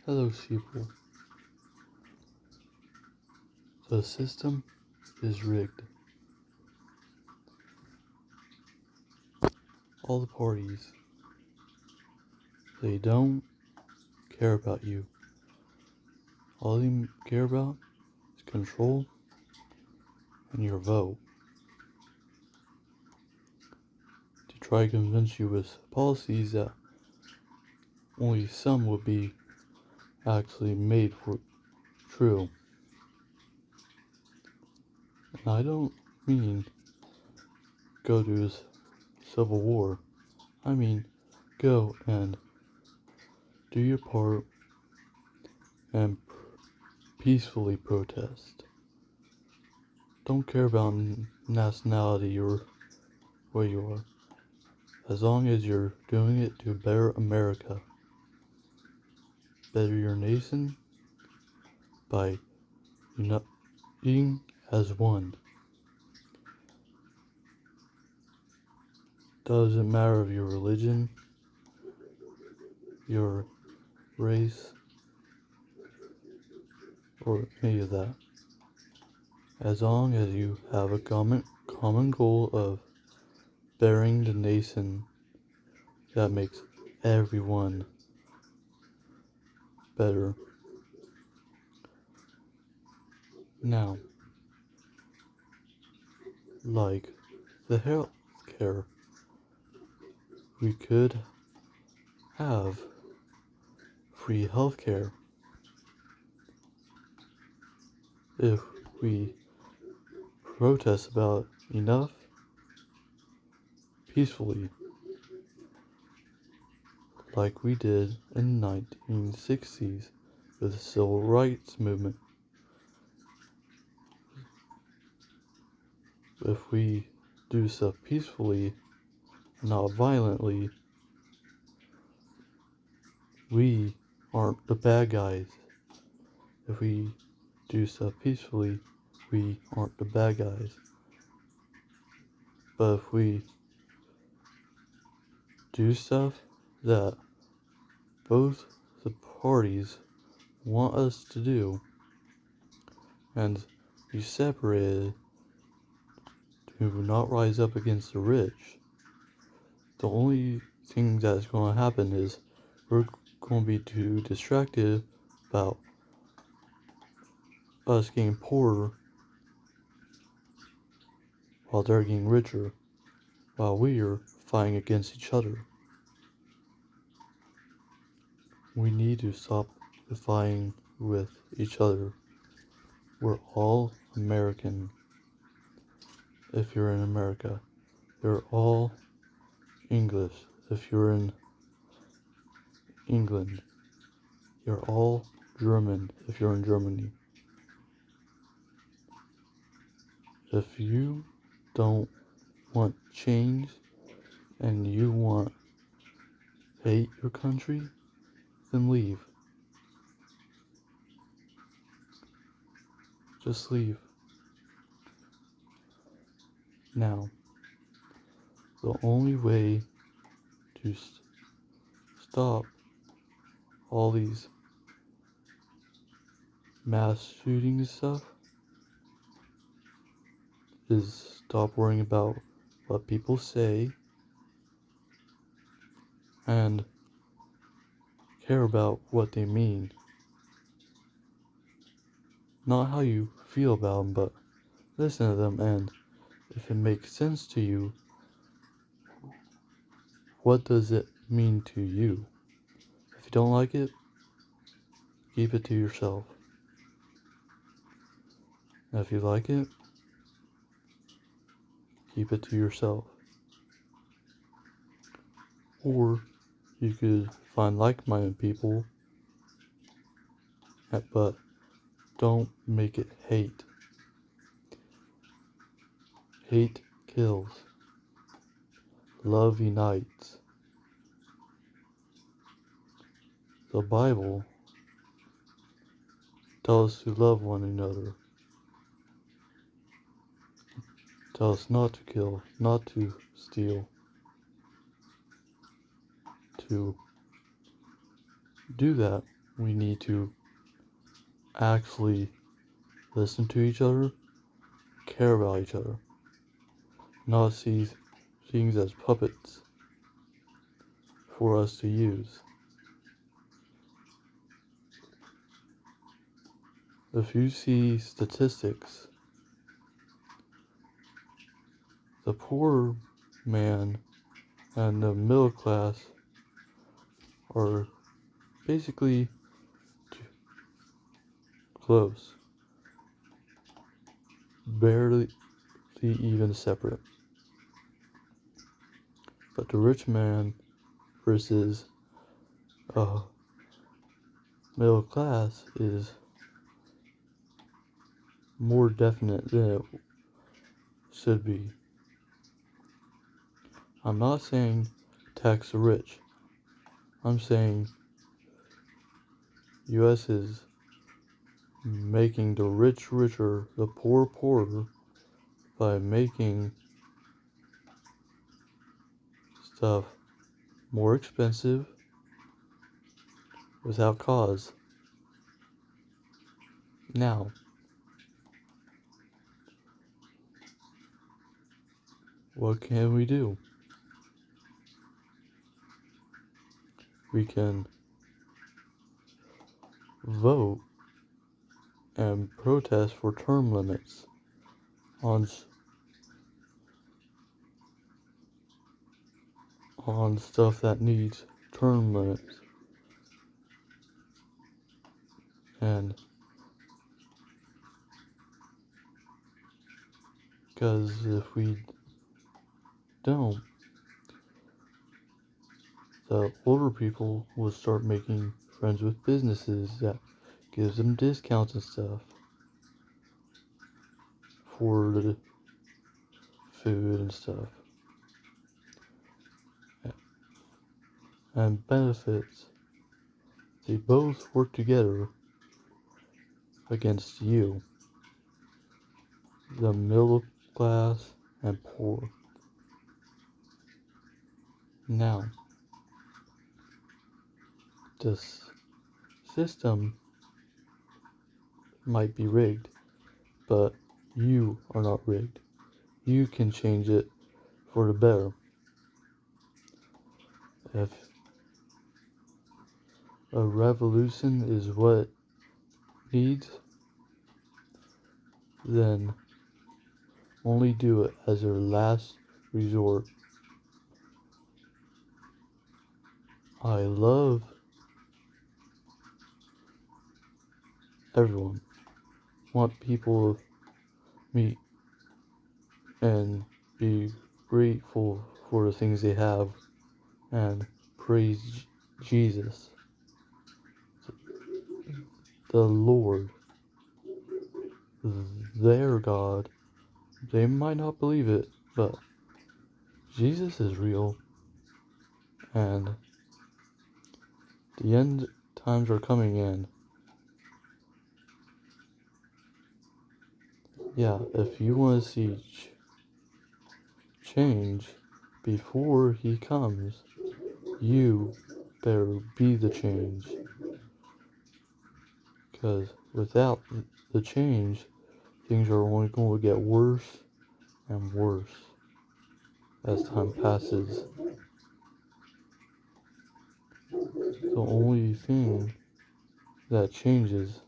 Hello, sheeple. The system is rigged. All the parties, they don't care about you. All they care about is control and your vote. To try to convince you with policies that only some would be actually made for true. And I don't mean go to this civil war. I mean go and do your part and peacefully protest. Don't care about nationality or where you are, as long as you're doing it to better America, better your nation by uniting as one. Doesn't matter of your religion, your race, or any of that. As long as you have a common goal of bettering the nation, that makes everyone better. Now, like the health care, we could have free healthcare if we protest about enough peacefully, like we did in the 1960s with the civil rights movement. If we do stuff peacefully, not violently, we aren't the bad guys. If we do stuff peacefully, we aren't the bad guys. But if we do stuff that both the parties want us to do and be separated to not rise up against the rich, the only thing that's going to happen is we're going to be too distracted about us getting poorer while they're getting richer, while we are fighting against each other. We need to stop fighting with each other. We're all American. If you're in America, you're all English. If you're in England, you're all German. If you're in Germany, if you don't want change and you want hate your country, then leave. Just leave. Now, the only way to stop all these mass shootings stuff is stop worrying about what people say and care about what they mean. Not how you feel about them, but listen to them, and if it makes sense to you, what does it mean to you? If you don't like it, keep it to yourself. And if you like it, keep it to yourself. Or you could find like-minded people, but don't make it hate. Hate kills. Love unites. The Bible tells us to love one another. Tells us not to kill, not to steal, to do that we need to actually listen to each other, care about each other, not see things as puppets for us to use. If you see statistics, the poor man and the middle class are basically close, barely even separate. But the rich man versus middle class is more definite than it should be. I'm not saying tax the rich. I'm saying US is making the rich richer, the poor poorer, by making stuff more expensive without cause. Now, what can we do? We can vote and protest for term limits on stuff that needs term limits. And because if we don't, the older people will start making friends with businesses that gives them discounts and stuff for the food and stuff. And benefits. They both work together against you, the middle class and poor. Now, this system might be rigged, but you are not rigged. You can change it for the better. If a revolution is what needs, then only do it as your last resort. I love everyone. Want people to meet and be grateful for the things they have and praise Jesus, the Lord, their God. They might not believe it, but Jesus is real, and the end times are coming in. Yeah, if you want to see change before he comes, you better be the change. Because without the change, things are only going to get worse and worse as time passes. The only thing that changes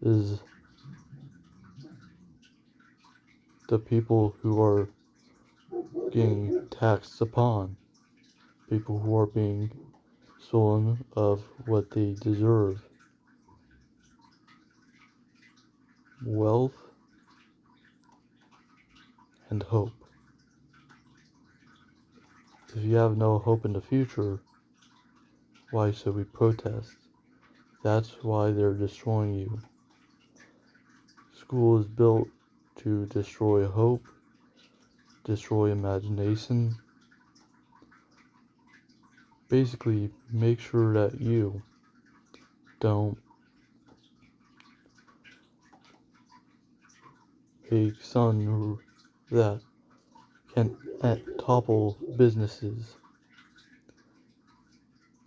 is the people who are getting taxed upon, people who are being stolen of what they deserve. Wealth and hope. If you have no hope in the future, why should we protest? That's why they're destroying you. School is built to destroy hope, destroy imagination. Basically, make sure that you don't a son that can topple businesses,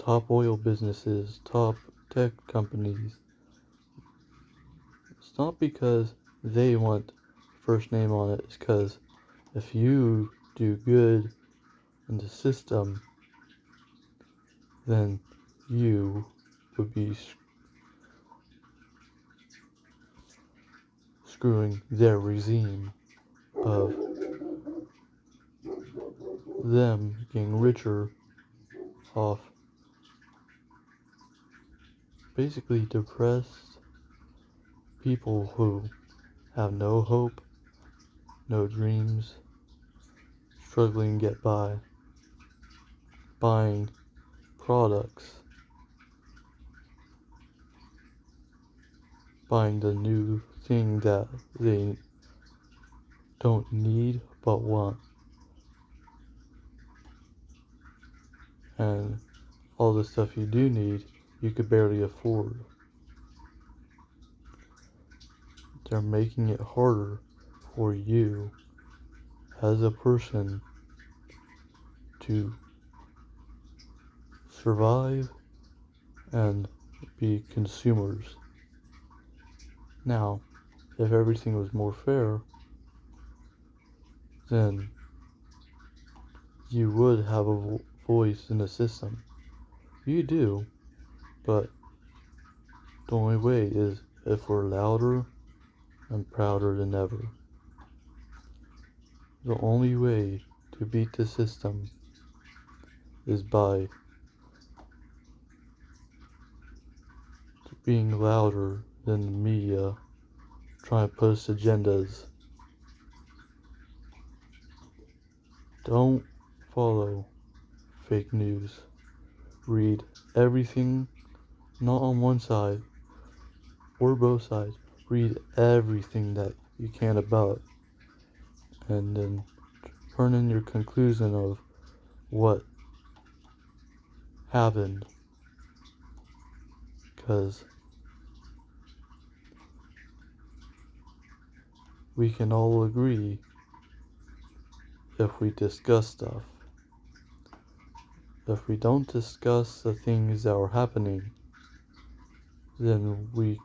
top oil businesses, top tech companies. It's not because they want first name on it. It's because if you do good in the system, then you would be screwing their regime of them getting richer off basically depressed people who have no hope, no dreams, struggling to get by, buying products, buying the new thing that they don't need but want, and all the stuff you do need you could barely afford. They're making it harder for you as a person to survive and be consumers. Now, if everything was more fair, then you would have a voice in the system. You do, but the only way is if we're louder and prouder than ever. The only way to beat the system is by being louder than the media trying to push agendas. Don't follow fake news. Read everything, not on one side or both sides. Read everything that you can about it, and then turn in your conclusion of what happened. Because we can all agree if we discuss stuff. If we don't discuss the things that are happening, then we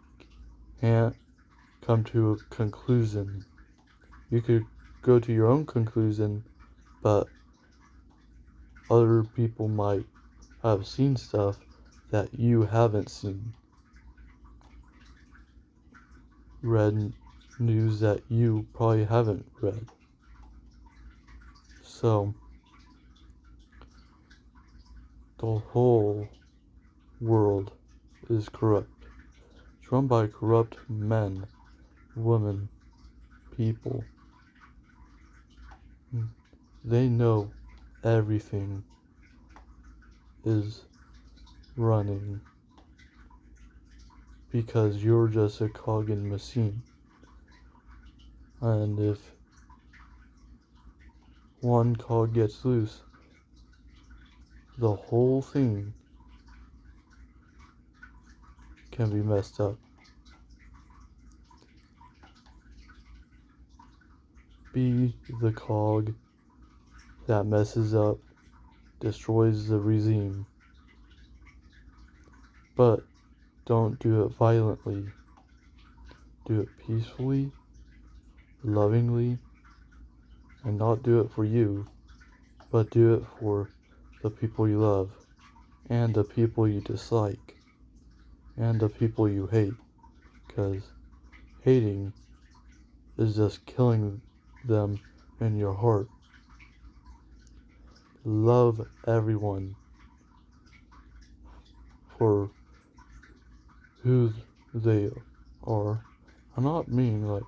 can't come to a conclusion. You could go to your own conclusion, but other people might have seen stuff that you haven't seen. Read news that you probably haven't read. So, the whole world is corrupt. It's run by corrupt men, women, people. They know everything is running because you're just a cog in machine. And if one cog gets loose, the whole thing can be messed up. Be the cog that messes up, destroys the regime. But don't do it violently. Do it peacefully, lovingly, and not do it for you, but do it for the people you love, and the people you dislike, and the people you hate, because hating is just killing them in your heart. Love everyone for who they are. I'm not meaning like,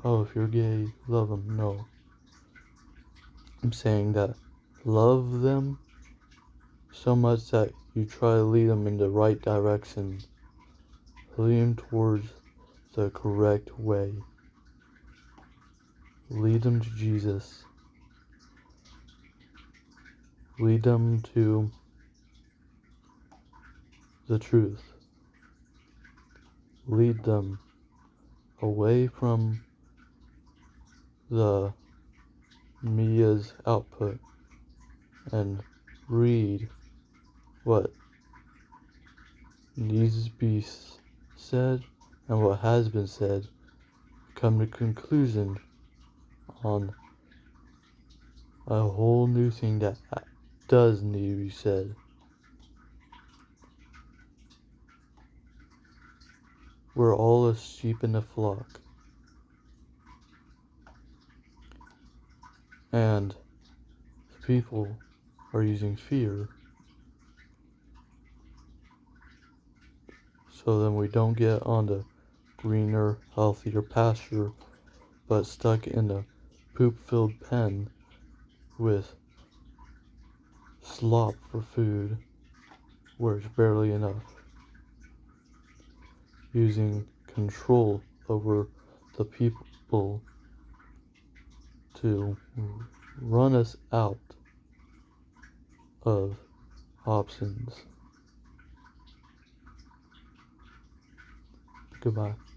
oh, if you're gay, love them. No. I'm saying that love them so much that you try to lead them in the right direction. Lead them towards the correct way. Lead them to Jesus. Lead them to the truth. Lead them away from the media's output and read what needs to be said and what has been said, come to conclusion on a whole new thing that does need to be said. We're all a sheep in a flock. And the people are using fear so then we don't get on the greener, healthier pasture, but stuck in a poop-filled pen with slop for food where it's barely enough. Using control over the people to run us out of options. Goodbye.